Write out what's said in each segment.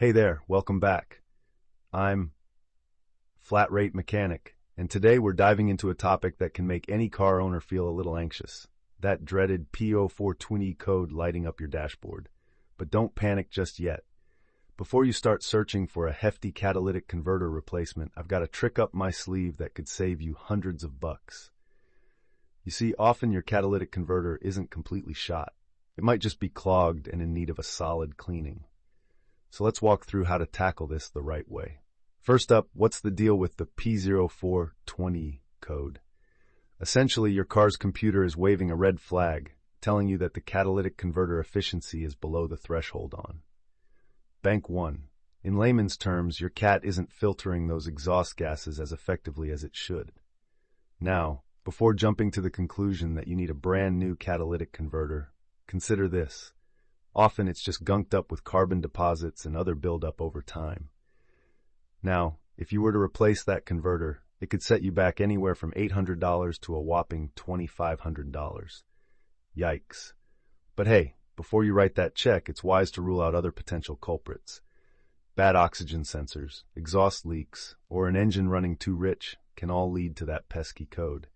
Hey there, welcome back. I'm Flat Rate Mechanic, and today we're diving into a topic that can make any car owner feel a little anxious. That dreaded P0420 code lighting up your dashboard. But don't panic just yet. Before you start searching for a hefty catalytic converter replacement, I've got a trick up my sleeve that could save you hundreds of bucks. You see, often your catalytic converter isn't completely shot. It might just be clogged and in need of a solid cleaning. So let's walk through how to tackle this the right way. First up, what's the deal with the P0420 code? Essentially, your car's computer is waving a red flag, telling you that the catalytic converter efficiency is below the threshold on. Bank 1. In layman's terms, your cat isn't filtering those exhaust gases as effectively as it should. Now, before jumping to the conclusion that you need a brand new catalytic converter, consider this. Often it's just gunked up with carbon deposits and other buildup over time. Now, if you were to replace that converter, it could set you back anywhere from $800 to a whopping $2,500. Yikes. But hey, before you write that check, it's wise to rule out other potential culprits. Bad oxygen sensors, exhaust leaks, or an engine running too rich can all lead to that pesky code.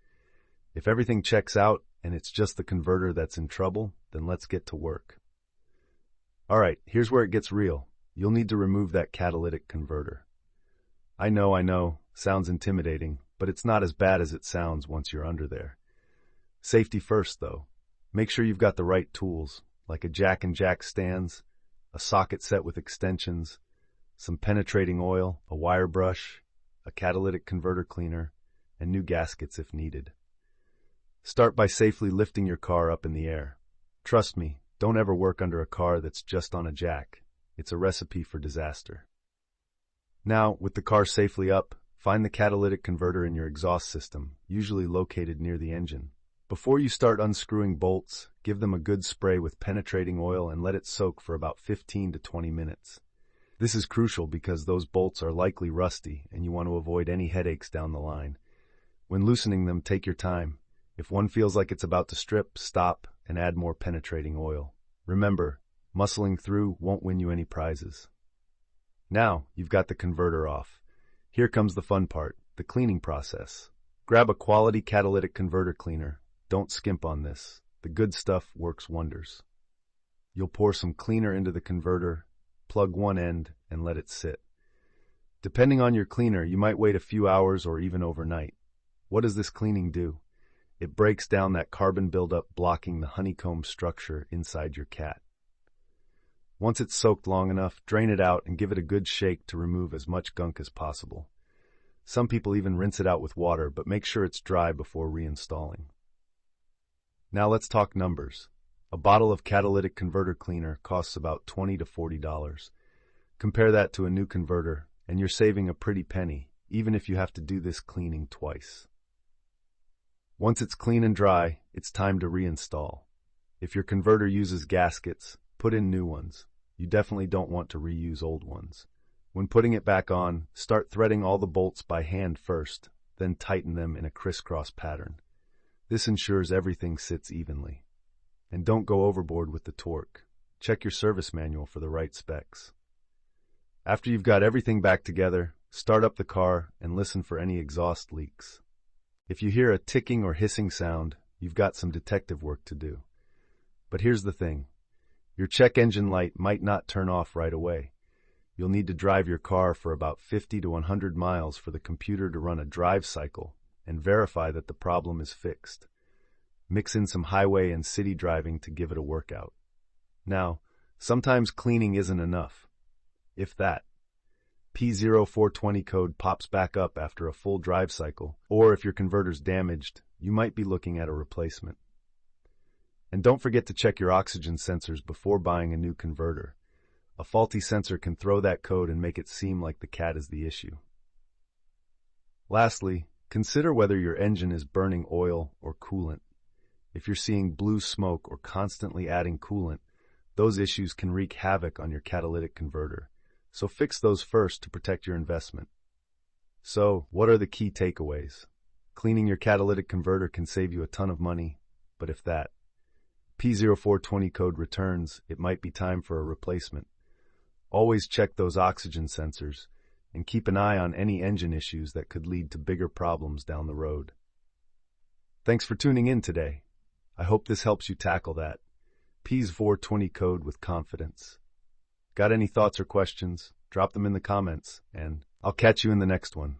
If everything checks out and it's just the converter that's in trouble, then let's get to work. Alright, here's where it gets real. You'll need to remove that catalytic converter. I know, sounds intimidating, but it's not as bad as it sounds once you're under there. Safety first, though. Make sure you've got the right tools, like a jack and jack stands, a socket set with extensions, some penetrating oil, a wire brush, a catalytic converter cleaner, and new gaskets if needed. Start by safely lifting your car up in the air. Trust me, don't ever work under a car that's just on a jack. It's a recipe for disaster. Now, with the car safely up, find the catalytic converter in your exhaust system, usually located near the engine. Before you start unscrewing bolts, give them a good spray with penetrating oil and let it soak for about 15 to 20 minutes. This is crucial because those bolts are likely rusty and you want to avoid any headaches down the line. When loosening them, take your time. If one feels like it's about to strip, stop and add more penetrating oil. Remember, muscling through won't win you any prizes. Now, you've got the converter off. Here comes the fun part, the cleaning process. Grab a quality catalytic converter cleaner. Don't skimp on this. The good stuff works wonders. You'll pour some cleaner into the converter, plug one end, and let it sit. Depending on your cleaner, you might wait a few hours or even overnight. What does this cleaning do? It breaks down that carbon buildup, blocking the honeycomb structure inside your cat. Once it's soaked long enough, drain it out and give it a good shake to remove as much gunk as possible. Some people even rinse it out with water, but make sure it's dry before reinstalling. Now let's talk numbers. A bottle of catalytic converter cleaner costs about $20 to $40. Compare that to a new converter, and you're saving a pretty penny, even if you have to do this cleaning twice. Once it's clean and dry, it's time to reinstall. If your converter uses gaskets, put in new ones. You definitely don't want to reuse old ones. When putting it back on, start threading all the bolts by hand first, then tighten them in a crisscross pattern. This ensures everything sits evenly. And don't go overboard with the torque. Check your service manual for the right specs. After you've got everything back together, start up the car and listen for any exhaust leaks. If you hear a ticking or hissing sound, you've got some detective work to do. But here's the thing. Your check engine light might not turn off right away. You'll need to drive your car for about 50 to 100 miles for the computer to run a drive cycle and verify that the problem is fixed. Mix in some highway and city driving to give it a workout. Now, sometimes cleaning isn't enough. If that. P0420 code pops back up after a full drive cycle, or if your converter's damaged, you might be looking at a replacement. And don't forget to check your oxygen sensors before buying a new converter. A faulty sensor can throw that code and make it seem like the cat is the issue. Lastly, consider whether your engine is burning oil or coolant. If you're seeing blue smoke or constantly adding coolant, those issues can wreak havoc on your catalytic converter. So fix those first to protect your investment. So, what are the key takeaways? Cleaning your catalytic converter can save you a ton of money, but if that P0420 code returns, it might be time for a replacement. Always check those oxygen sensors and keep an eye on any engine issues that could lead to bigger problems down the road. Thanks for tuning in today. I hope this helps you tackle that P0420 code with confidence. Got any thoughts or questions? Drop them in the comments, and I'll catch you in the next one.